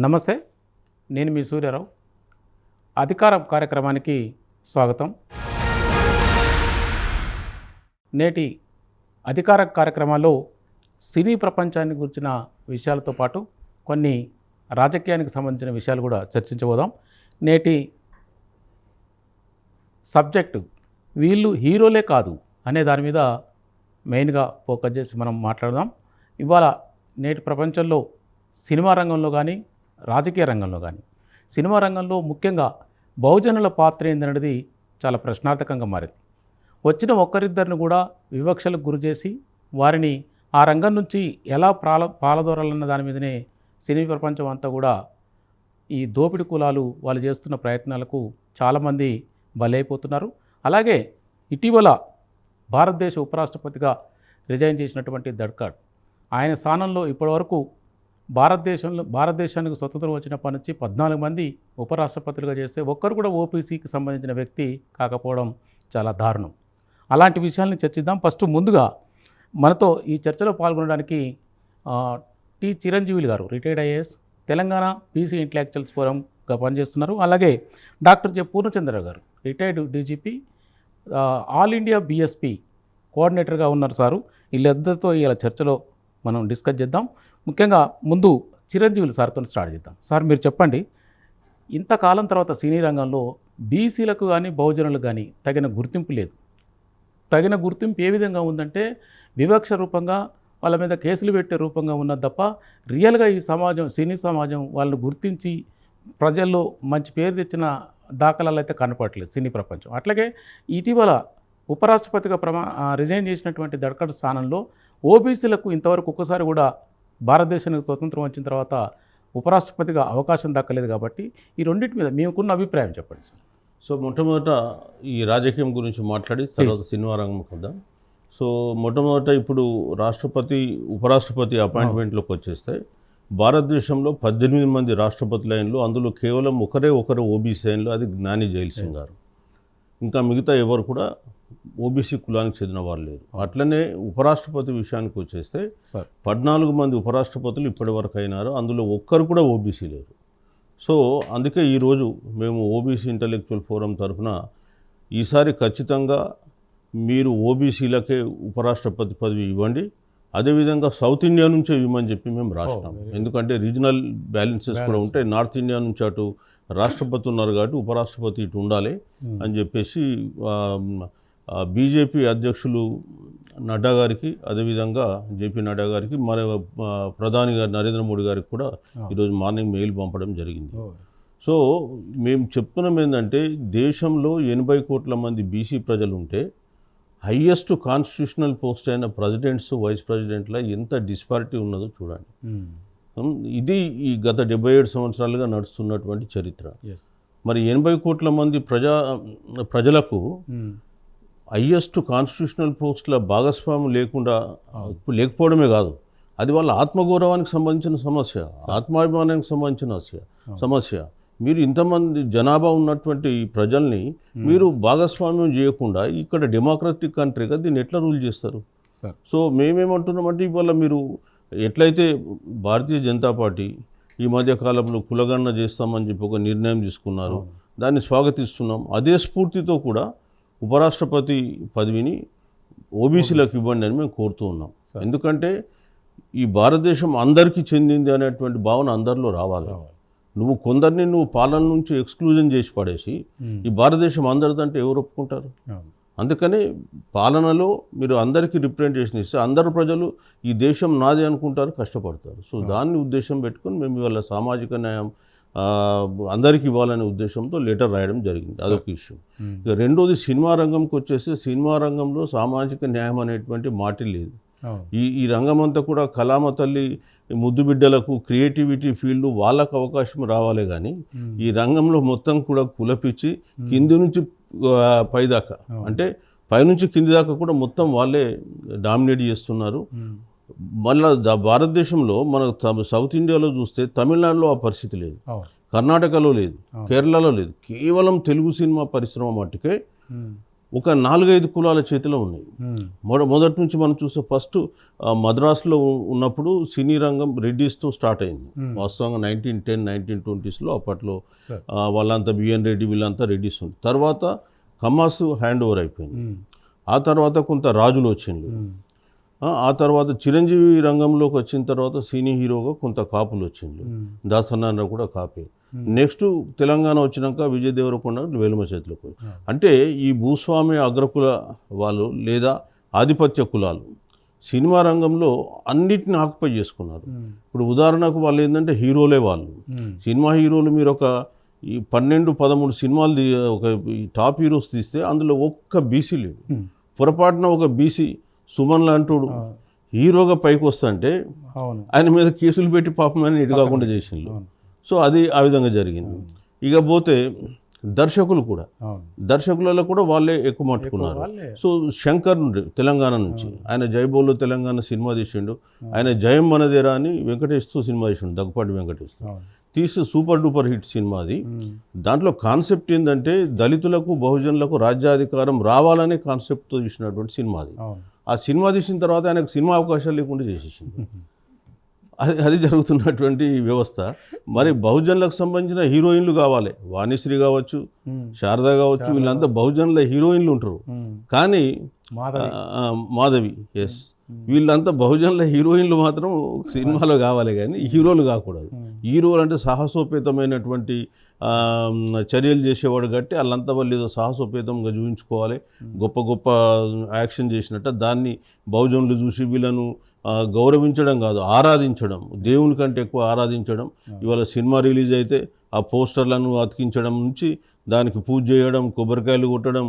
నమస్తే, నేను మీ సూర్యారావు. అధికారం కార్యక్రమానికి స్వాగతం. నేటి అధికార కార్యక్రమాల్లో సినీ ప్రపంచాన్ని గురించిన విషయాలతో పాటు కొన్ని రాజకీయానికి సంబంధించిన విషయాలు కూడా చర్చించబోదాం. నేటి సబ్జెక్టు వీళ్ళు హీరోలే కాదు అనే దాని మీద మెయిన్గా ఫోకస్ చేసి మనం మాట్లాడదాం. ఇవాళ నేటి ప్రపంచంలో సినిమా రంగంలో కానీ రాజకీయ రంగంలో కానీ సినిమా రంగంలో ముఖ్యంగా బహుజనుల పాత్ర ఏందనేది చాలా ప్రశ్నార్థకంగా మారింది. వచ్చిన ఒక్కరిద్దరిని కూడా వివక్షలకు గురి చేసి వారిని ఆ రంగం నుంచి ఎలా పాలదోరాలన్న దాని మీదనే సినీ ప్రపంచం అంతా కూడా ఈ దోపిడి కులాలు వాళ్ళు చేస్తున్న ప్రయత్నాలకు చాలామంది బలైపోతున్నారు. అలాగే ఇటీవల భారతదేశ ఉపరాష్ట్రపతిగా రిజైన్ చేసినటువంటి ధడ్కడ్ ఆయన స్థానంలో ఇప్పటివరకు భారతదేశానికి స్వతంత్రం వచ్చినప్పటి నుంచి 14 మంది ఉపరాష్ట్రపతులుగా చేస్తే ఒక్కరు కూడా ఓబీసీకి సంబంధించిన వ్యక్తి కాకపోవడం చాలా దారుణం. అలాంటి విషయాల్ని చర్చిద్దాం. ఫస్ట్ ముందుగా మనతో ఈ చర్చలో పాల్గొనడానికి టి చిరంజీవి గారు, retired IAS, Telangana BC intellectuals ఫోరంగా పనిచేస్తున్నారు. అలాగే డాక్టర్ జె పూర్ణచంద్ర గారు, retired DGP, all India BSP కోఆర్డినేటర్గా ఉన్నారు. సారు వీళ్ళిద్దరితో ఇలా చర్చలో మనం డిస్కస్ చేద్దాం. ముఖ్యంగా ముందు చిరంజీవులు సార్తో స్టార్ట్ చేద్దాం. సార్, మీరు చెప్పండి, ఇంతకాలం తర్వాత సినీ రంగంలో బీసీలకు కానీ బహుజనులకు కానీ తగిన గుర్తింపు లేదు. తగిన గుర్తింపు ఏ విధంగా ఉందంటే వివక్ష రూపంగా వాళ్ళ మీద కేసులు పెట్టే రూపంగా ఉన్నది తప్ప రియల్గా ఈ సమాజం, సినీ సమాజం వాళ్ళని గుర్తించి ప్రజల్లో మంచి పేరు తెచ్చిన దాఖలాలు అయితే కనపడలేదు సినీ ప్రపంచం. అట్లాగే ఇటీవల ఉపరాష్ట్రపతిగా రిజైన్ చేసినటువంటి ధడ్కడ్ స్థానంలో ఓబీసీలకు ఇంతవరకు ఒక్కసారి కూడా భారతదేశానికి స్వతంత్రం వచ్చిన తర్వాత ఉపరాష్ట్రపతిగా అవకాశం దక్కలేదు. కాబట్టి ఈ రెండింటి మీద మీకున్న అభిప్రాయం చెప్పండి సార్. సో మొట్టమొదట ఈ రాజకీయం గురించి మాట్లాడి తర్వాత సినిమా రంగం కదా. సో మొట్టమొదట ఇప్పుడు రాష్ట్రపతి ఉపరాష్ట్రపతి అపాయింట్మెంట్లోకి వచ్చేస్తే భారతదేశంలో 18 మంది రాష్ట్రపతి లైన్లు, అందులో కేవలం ఒకరు ఓబీసీ లైన్లు, అది జ్ఞాని జైల్ సింగ్ గారు. ఇంకా మిగతా ఎవరు కూడా ఓబీసీ కులానికి చెందిన వాళ్ళు లేరు. అట్లనే ఉపరాష్ట్రపతి విషయానికి వచ్చేస్తే 14 మంది ఉపరాష్ట్రపతులు ఇప్పటి వరకు అయినారు, అందులో ఒక్కరు కూడా ఓబీసీ లేరు. సో అందుకే ఈరోజు మేము ఓబీసీ ఇంటలెక్చువల్ ఫోరం తరఫున ఈసారి ఖచ్చితంగా మీరు ఓబీసీలకే ఉపరాష్ట్రపతి పదవి ఇవ్వండి, అదేవిధంగా సౌత్ ఇండియా నుంచే ఇవ్వమని చెప్పి మేము రాసినాం. ఎందుకంటే రీజనల్ బ్యాలెన్సెస్ కూడా ఉంటాయి. నార్త్ ఇండియా నుంచి అటు రాష్ట్రపతి ఉన్నారు కాబట్టి ఉపరాష్ట్రపతి ఇటు ఉండాలి అని చెప్పేసి బీజేపీ అధ్యక్షులు నడ్డా గారికి, అదేవిధంగా జేపీ నడ్డా గారికి, మన ప్రధాని గారు నరేంద్ర మోడీ గారికి కూడా ఈరోజు మార్నింగ్ మెయిల్ పంపడం జరిగింది. సో మేము చెప్తున్నాం ఏంటంటే దేశంలో 80 కోట్ల మంది బీసీ ప్రజలు ఉంటే హయ్యెస్ట్ కాన్స్టిట్యూషనల్ పోస్ట్ అయిన ప్రెసిడెంట్స్, వైస్ ప్రెసిడెంట్ల ఎంత డిస్పారిటీ ఉన్నదో చూడండి. ఇది ఈ గత 77 సంవత్సరాలుగా నడుస్తున్నటువంటి చరిత్ర. మరి 80 కోట్ల మంది ప్రజలకు హయ్యెస్ట్ కాన్స్టిట్యూషనల్ పోస్టుల భాగస్వామ్యం లేకపోవడమే కాదు, అది వాళ్ళ ఆత్మగౌరవానికి సంబంధించిన సమస్య, ఆత్మాభిమానానికి సంబంధించిన సమస్య. మీరు ఇంతమంది జనాభా ఉన్నటువంటి ఈ ప్రజల్ని మీరు భాగస్వామ్యం చేయకుండా ఇక్కడ డెమోక్రటిక్ కంట్రీగా దీన్ని ఎట్లా రూల్ చేస్తారు? సో మేమేమంటున్నామంటే ఇవాళ మీరు ఎట్లయితే భారతీయ జనతా పార్టీ ఈ మధ్య కాలంలో కులగణన చేస్తామని చెప్పి ఒక నిర్ణయం తీసుకున్నారు, దాన్ని స్వాగతిస్తున్నాం. అదే స్ఫూర్తితో కూడా ఉపరాష్ట్రపతి పదవిని ఓబీసీలకు ఇవ్వండి అని మేము కోరుతూ ఉన్నాం. ఎందుకంటే ఈ భారతదేశం అందరికీ చెందింది అనేటువంటి భావన అందరిలో రావాలి. కొందరిని పాలన నుంచి ఎక్స్క్లూజన్ చేసి పడేసి ఈ భారతదేశం అందరిదంటే ఎవరు ఒప్పుకుంటారు? అందుకని పాలనలో మీరు అందరికీ రిప్రజెంటేషన్ ఇస్తే అందరు ప్రజలు ఈ దేశం నాదే అనుకుంటారు, కష్టపడతారు. సో దాన్ని ఉద్దేశం పెట్టుకుని మేము ఇవాళ సామాజిక న్యాయం అందరికీ ఇవ్వాలనే ఉద్దేశంతో లెటర్ రాయడం జరిగింది. అదొక ఇష్యూ. ఇక రెండోది సినిమా రంగంకి వచ్చేసి సినిమా రంగంలో సామాజిక న్యాయం అనేటువంటి మాట లేదు. ఈ రంగం అంతా కూడా కళామ తల్లి ముద్దు బిడ్డలకు క్రియేటివిటీ ఫీల్డ్ వాళ్ళకు అవకాశం రావాలి, కానీ ఈ రంగంలో మొత్తం కూడా కులపిచ్చి కింది నుంచి పైదాకా, అంటే పైనుంచి కింది దాకా కూడా మొత్తం వాళ్ళే డామినేట్ చేస్తున్నారు. మళ్ళీ భారతదేశంలో మన సౌత్ ఇండియాలో చూస్తే తమిళనాడులో ఆ పరిస్థితి లేదు, కర్ణాటకలో లేదు, కేరళలో లేదు. కేవలం తెలుగు సినిమా పరిశ్రమ మట్టుకే ఒక 4-5 కులాల చేతిలో ఉన్నాయి. మొదటి నుంచి మనం చూస్తే ఫస్ట్ మద్రాసులో ఉన్నప్పుడు సినీ రంగం రెడ్డిస్తో స్టార్ట్ అయింది. వాస్తవంగా 1910, 1920s అప్పట్లో వాళ్ళంతా బిఎన్ రెడ్డి వీళ్ళంతా రెడ్డిస్ ఉంది. తర్వాత కమాస్ హ్యాండ్ ఓవర్ అయిపోయింది. ఆ తర్వాత కొంత రాజులు వచ్చిండ్రు. ఆ తర్వాత చిరంజీవి రంగంలోకి వచ్చిన తర్వాత సినీ హీరోగా కొంత కాపులు వచ్చిండ్రు. దాసనారాయణ కూడా కాపే. నెక్స్ట్ తెలంగాణ వచ్చినాక విజయ్ దేవరకొండ వేలుమ చేతులకు. అంటే ఈ భూస్వామ్య అగ్రకుల వాళ్ళు లేదా ఆధిపత్య కులాలు సినిమా రంగంలో అన్నిటిని ఆక్యుపై చేసుకున్నారు. ఇప్పుడు ఉదాహరణకు వాళ్ళు ఏంటంటే హీరోలే వాళ్ళు. సినిమా హీరోలు మీరు ఒక ఈ 12-13 సినిమాలు ఒక టాప్ హీరోస్ తీస్తే అందులో ఒక్క బీసీ లేడు. పొరపాటున ఒక బీసీ సుమన్ లాంటోడు హీరోగా పైకి వస్తుంటే ఆయన మీద కేసులు పెట్టి పాపం అని ఎటు కాకుండా చేసిండ్రు. సో అది ఆ విధంగా జరిగింది. ఇక పోతే దర్శకులు కూడా, దర్శకులలో కూడా వాళ్ళే ఎక్కువ మట్టుకున్నారు. సో శంకర్ నుండి తెలంగాణ నుంచి ఆయన జైబోల్లో తెలంగాణ సినిమా తీసిండు. ఆయన జయం మనదేరా అని వెంకటేష్తో సినిమా తీసిండు, దగ్గుపాటి వెంకటేష్తో తీసి సూపర్ డూపర్ హిట్ సినిమా అది. దాంట్లో కాన్సెప్ట్ ఏంటంటే దళితులకు బహుజనులకు రాజ్యాధికారం రావాలనే కాన్సెప్ట్తో తీసినటువంటి సినిమా అది. ఆ సినిమా తీసిన తర్వాత ఆయనకు సినిమా అవకాశాలు లేకుండా చేసేసింది. అది జరుగుతున్నటువంటి వ్యవస్థ. మరి బహుజనులకు సంబంధించిన హీరోయిన్లు కావాలి, వాణిశ్రీ కావచ్చు, శారద కావచ్చు, వీళ్ళంతా బహుజనుల హీరోయిన్లు ఉంటారు. కానీ మాధవి ఎస్ వీళ్ళంతా బహుజనుల హీరోయిన్లు మాత్రం సినిమాలో కావాలి, కానీ హీరోలు కాకూడదు. హీరోలు అంటే సాహసోపేతమైనటువంటి చర్యలు చేసేవాడు కాబట్టి వాళ్ళంతా వాళ్ళు ఏదో సాహసోపేతంగా చూపించుకోవాలి, గొప్ప గొప్ప యాక్షన్ చేసినట్ట. దాన్ని బహుజనులు చూసి వీళ్ళను గౌరవించడం కాదు, ఆరాధించడం, దేవుని కంటే ఎక్కువ ఆరాధించడం. ఇవాళ సినిమా రిలీజ్ అయితే ఆ పోస్టర్లను అతికించడం నుంచి దానికి పూజ చేయడం, కొబ్బరికాయలు కొట్టడం,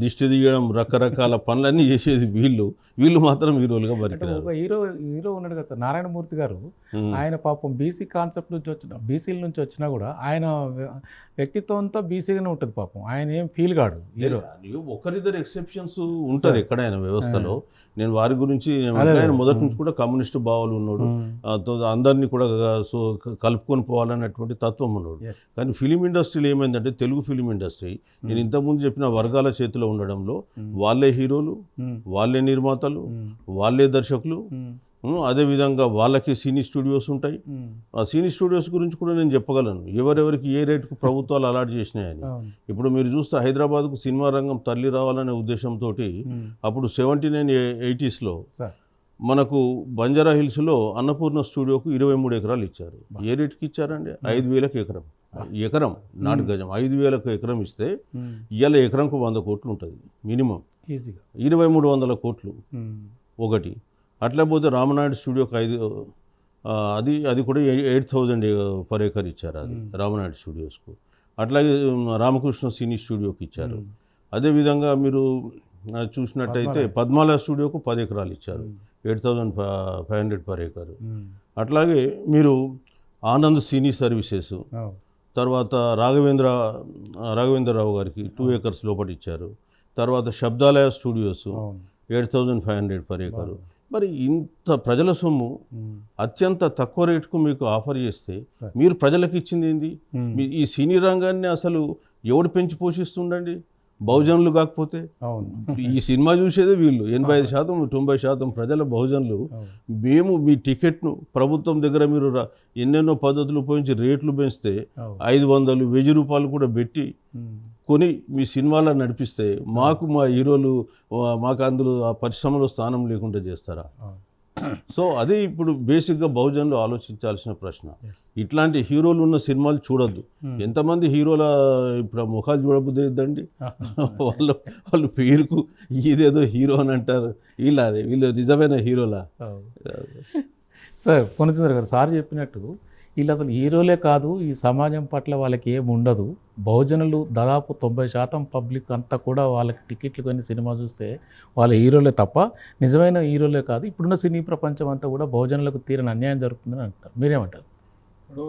దిష్టి తీయడం, రకరకాల పనులన్నీ చేసేది వీళ్ళు మాత్రం హీరోలుగా బతికినారు. ఒక హీరో ఉన్నాడు కదా సార్, నారాయణమూర్తి గారు. ఆయన పాపం బీసీ కాన్సెప్ట్ నుంచి వచ్చిన, బీసీల నుంచి వచ్చినా కూడా ఆయన వ్యక్తిత్వం అంతా బీసీగానే ఉంటుంది పాపం. ఆయన ఏం ఫీల్ కాడు హీరో. ఒకరిద్దరు ఎక్సెప్షన్స్ ఉంటారు ఎక్కడైనా వ్యవస్థలో. నేను వారి గురించి ఆయన మొదటి నుంచి కూడా కమ్యూనిస్టు భావాలు ఉన్నాడు, అందరినీ కూడా కలుపుకొని పోవాలన్నటువంటి తత్వం ఉన్నాడు. కానీ ఫిలిం ఇండస్ట్రీలో ఏమైందంటే, తెలుగు ఫిలిం ఇండస్ట్రీ నేను ఇంతకుముందు చెప్పిన వర్గాల చేతిలో ఉండడంలో వాళ్ళే హీరోలు, వాళ్ళే నిర్మాతలు, వాళ్ళే దర్శకులు, అదేవిధంగా వాళ్ళకి సినీ స్టూడియోస్ ఉంటాయి. ఆ సినీ స్టూడియోస్ గురించి కూడా నేను చెప్పగలను, ఎవరెవరికి ఏ రేటుకు ప్రభుత్వాలు అలాట్ చేసినాయని. ఇప్పుడు మీరు చూస్తే హైదరాబాద్కు సినిమా రంగం తల్లి రావాలనే ఉద్దేశంతో అప్పుడు 79-80s మనకు బంజారా హిల్స్లో అన్నపూర్ణ స్టూడియోకు 23 ఎకరాలు ఇచ్చారు. ఏ రేటుకి ఇచ్చారండి? 5,000 ఎకరం నాటు గజం. 5,000 ఎకరం ఇస్తే ఇవాళ ఎకరంకు 100 కోట్లు ఉంటుంది మినిమం, ఈజీగా 2,300 కోట్లు ఒకటి. అట్లా పోతే రామనాయుడు స్టూడియోకి అది కూడా 8,000 per acre ఇచ్చారు, అది రామనాయుడు స్టూడియోస్కు. అట్లాగే రామకృష్ణ సినీ స్టూడియోకి ఇచ్చారు. అదేవిధంగా మీరు చూసినట్టయితే పద్మాల స్టూడియోకు 10 ఎకరాలు ఇచ్చారు, 8,500 per acre. అట్లాగే మీరు ఆనంద్ సినీ సర్వీసెస్, తర్వాత రాఘవేంద్రరావు గారికి 2 acres లోపల ఇచ్చారు. తర్వాత శబ్దాలయ స్టూడియోస్ 8,500 per acre. మరి ఇంత ప్రజల సొమ్ము అత్యంత తక్కువ రేటుకు మీకు ఆఫర్ చేస్తే మీరు ప్రజలకు ఇచ్చింది ఏంది? ఈ సినీ రంగాన్ని అసలు ఎవడు పెంచి పోషిస్తుండండి? బహుజనులు కాకపోతే. ఈ సినిమా చూసేదే వీళ్ళు. 85%, 90% ప్రజల బహుజనులు. మేము మీ టికెట్ను ప్రభుత్వం దగ్గర మీరు ఎన్నెన్నో పద్ధతులు ఉపయోగించి రేట్లు పెంచితే 500, 1000 రూపాయలు కూడా పెట్టి కొని మీ సినిమాలను నడిపిస్తే మా హీరోలు మాకు అందులో ఆ పరిశ్రమలో స్థానం లేకుండా చేస్తారా? సో అదే ఇప్పుడు బేసిక్గా బహుజనులు ఆలోచించాల్సిన ప్రశ్న. ఇట్లాంటి హీరోలు ఉన్న సినిమాలు చూడొద్దు. ఎంతమంది హీరోల ఇప్పుడు ముఖాలు చూడబుద్ది అయిద్దండి. వాళ్ళు పేరుకు ఇదేదో హీరో అని అంటారు. వీళ్ళు నిజమైన హీరోలా? సార్ కొనుచుందర్ గారు సార్ చెప్పినట్టు వీళ్ళు అసలు హీరోలే కాదు, ఈ సమాజం పట్ల వాళ్ళకి ఏం ఉండదు. బహుజనులు దాదాపు 90% పబ్లిక్ అంతా కూడా వాళ్ళకి టికెట్లు కొని సినిమా చూస్తే వాళ్ళ హీరోలే తప్ప నిజమైన హీరోలే కాదు. ఇప్పుడున్న సినీ ప్రపంచం అంతా కూడా బహుజనులకు తీరని అన్యాయం జరుగుతుందని అంటారు. మీరేమంటారు? ఇప్పుడు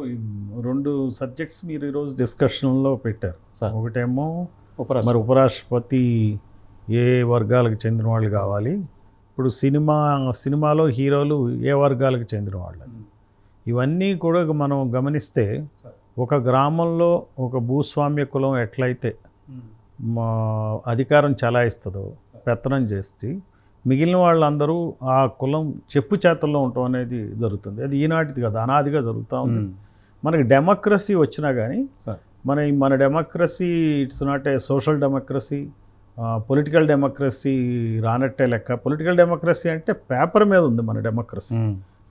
2 సబ్జెక్ట్స్ మీరు ఈరోజు డిస్కషన్లో పెట్టారు. ఒకటేమో మరి ఉపరాష్ట్రపతి ఏ వర్గాలకు చెందిన వాళ్ళు కావాలి, ఇప్పుడు సినిమాలో హీరోలు ఏ వర్గాలకు చెందిన వాళ్ళు, ఇవన్నీ కూడా మనం గమనిస్తే ఒక గ్రామంలో ఒక భూస్వామ్య కులం ఎట్లయితే అధికారం చలాయిస్తుందో పెత్తనం చేసి మిగిలిన వాళ్ళందరూ ఆ కులం చెప్పు చేతల్లో ఉండటం అనేది జరుగుతుంది. అది ఈనాటిది కదా, అనాదిగా జరుగుతూ ఉంది. మనకి డెమోక్రసీ వచ్చినా కానీ మన democracy it's not a social democracy, political democracy రానట్టే లెక్క. పొలిటికల్ డెమోక్రసీ అంటే పేపర్ మీద ఉంది మన డెమోక్రసీ,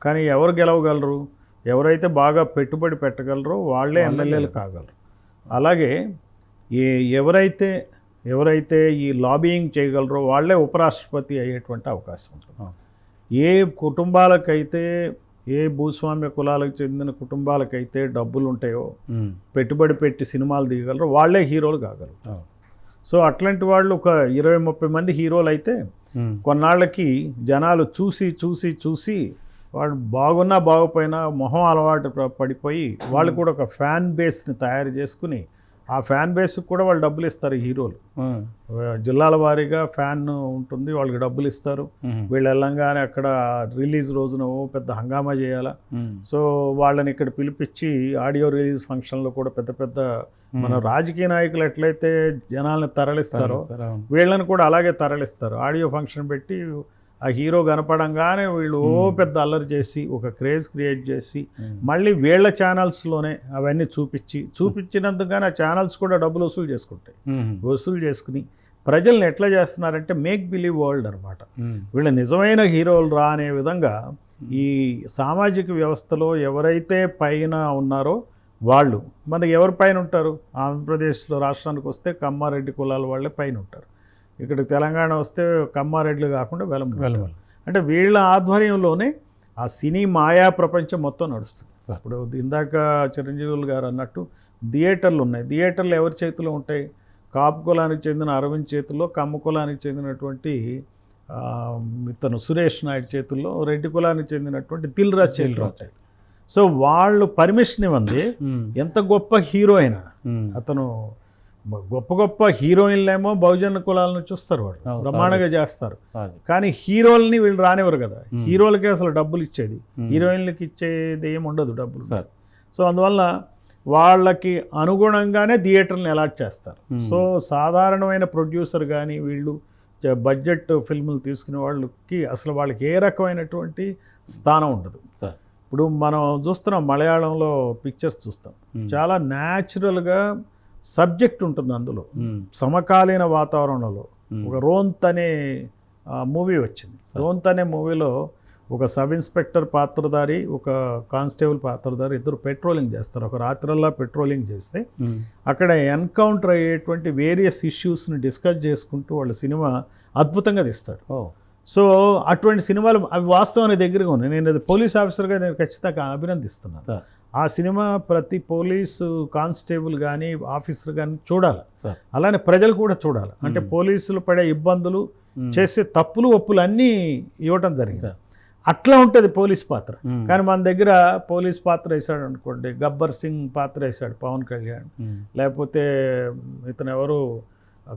కానీ ఎవరు గెలవగలరు, ఎవరైతే బాగా పెట్టుబడి పెట్టగలరో వాళ్ళే ఎమ్మెల్యేలు కాగలరు. అలాగే ఎవరైతే ఈ లాబియింగ్ చేయగలరో వాళ్ళే ఉపరాష్ట్రపతి అయ్యేటువంటి అవకాశం ఉంటుంది. ఏ కుటుంబాలకైతే, ఏ భూస్వామ్య కులాలకు చెందిన కుటుంబాలకైతే డబ్బులు ఉంటాయో, పెట్టుబడి పెట్టి సినిమాలు తీయగలరో వాళ్ళే హీరోలు కాగలరు. సో అట్లాంటి వాళ్ళు ఒక 20-30 మంది హీరోలు అయితే కొన్నాళ్ళకి జనాలు చూసి వాడు బాగున్నా బాగుపోయినా మొహం అలవాటు పడిపోయి వాళ్ళు కూడా ఒక ఫ్యాన్ బేస్ని తయారు చేసుకుని ఆ ఫ్యాన్ బేస్కి కూడా వాళ్ళు డబ్బులు ఇస్తారు. హీరోలు జిల్లాల వారీగా ఫ్యాన్ ఉంటుంది, వాళ్ళకి డబ్బులు ఇస్తారు. వీళ్ళు వెళ్ళంగానే అక్కడ రిలీజ్ రోజున పెద్ద హంగామా చేయాలా. సో వాళ్ళని ఇక్కడ పిలిపించి ఆడియో రిలీజ్ ఫంక్షన్లో కూడా పెద్ద మన రాజకీయ నాయకులు ఎట్లయితే జనాలను తరలిస్తారో వీళ్ళని కూడా అలాగే తరలిస్తారు. ఆడియో ఫంక్షన్ పెట్టి ఆ హీరో కనపడంగానే వీళ్ళు పెద్ద అల్లరి చేసి ఒక క్రేజ్ క్రియేట్ చేసి మళ్ళీ వీళ్ళ ఛానల్స్లోనే అవన్నీ చూపించినందుకుగానే ఆ ఛానల్స్ కూడా డబ్బులు వసూలు చేసుకుని ప్రజల్ని ఎట్లా చేస్తున్నారంటే మేక్ బిలీవ్ వరల్డ్ అనమాట. వీళ్ళ నిజమైన హీరోలు రా అనే విధంగా ఈ సామాజిక వ్యవస్థలో ఎవరైతే పైన ఉన్నారో వాళ్ళు, మనకి ఎవరి పైన ఉంటారు, ఆంధ్రప్రదేశ్లో రాష్ట్రానికి వస్తే కమ్మారెడ్డి కులాల వాళ్ళే పైన ఉంటారు. ఇక్కడ తెలంగాణ వస్తే కమ్మారెడ్లు కాకుండా వెలమ. అంటే వీళ్ళ ఆధ్వర్యంలోనే ఆ సినీ మాయా ప్రపంచం మొత్తం నడుస్తుంది. ఇప్పుడు ఇందాక చిరంజీవులు గారు అన్నట్టు థియేటర్లు ఉన్నాయి. థియేటర్లు ఎవరి చేతిలో ఉంటాయి? కాపు కులానికి చెందిన అరవింద్ చేతుల్లో, కమ్మ కులానికి చెందినటువంటి ఇతను సురేష్ నాయుడు చేతుల్లో, రెడ్డి కులానికి చెందినటువంటి దిల్ రాజు చేతుల్లో ఉంటాయి. సో వాళ్ళు పర్మిషన్ ఇవ్వండి. ఎంత గొప్ప హీరో అయినా, అతను గొప్ప హీరోయిన్లేమో బహుజన కులాలను చూస్తారు, వాళ్ళు బ్రహ్మాండంగా చేస్తారు. కానీ హీరోల్ని వీళ్ళు రానివ్వరు కదా. హీరోలకి అసలు డబ్బులు ఇచ్చేది, హీరోయిన్లకి ఇచ్చేది ఏమి ఉండదు డబ్బులు. సో అందువల్ల వాళ్ళకి అనుగుణంగానే థియేటర్ని అలాట్ చేస్తారు. సో సాధారణమైన ప్రొడ్యూసర్ కానీ వీళ్ళు బడ్జెట్ ఫిల్ములు తీసుకునే వాళ్ళకి అసలు వాళ్ళకి ఏ రకమైనటువంటి స్థానం ఉండదు. ఇప్పుడు మనం చూస్తున్నాం మలయాళంలో పిక్చర్స్ చూస్తాం, చాలా న్యాచురల్గా సబ్జెక్ట్ ఉంటుంది అందులో. సమకాలీన వాతావరణంలో ఒక రోంత్ అనే మూవీ వచ్చింది. రోంత్ అనే మూవీలో ఒక సబ్ ఇన్స్పెక్టర్ పాత్రధారి, ఒక కానిస్టేబుల్ పాత్రధారి ఇద్దరు పెట్రోలింగ్ చేస్తారు. ఒక రాత్రల్లా పెట్రోలింగ్ చేస్తే అక్కడ ఎన్కౌంటర్ అయ్యేటువంటి వేరియస్ ఇష్యూస్ని డిస్కస్ చేసుకుంటూ వాళ్ళు సినిమా అద్భుతంగా తీస్తాడు. సో అటువంటి సినిమాలు అవి వాస్తవానికి దగ్గరగా ఉన్నాయి. నేను అది పోలీస్ ఆఫీసర్గా నేను ఖచ్చితంగా అభినందిస్తున్నాను. ఆ సినిమా ప్రతి పోలీసు కానిస్టేబుల్ కానీ ఆఫీసర్ కానీ చూడాలి. అలానే ప్రజలు కూడా చూడాలి. అంటే పోలీసులు పడే ఇబ్బందులు, చేసే తప్పులు ఒప్పులు అన్నీ ఇవ్వటం జరిగింది. అట్లా ఉంటుంది పోలీస్ పాత్ర. కానీ మన దగ్గర పోలీస్ పాత్ర వేసాడు అనుకోండి, గబ్బర్ సింగ్ పాత్ర వేసాడు పవన్ కళ్యాణ్, లేకపోతే ఇతను ఎవరు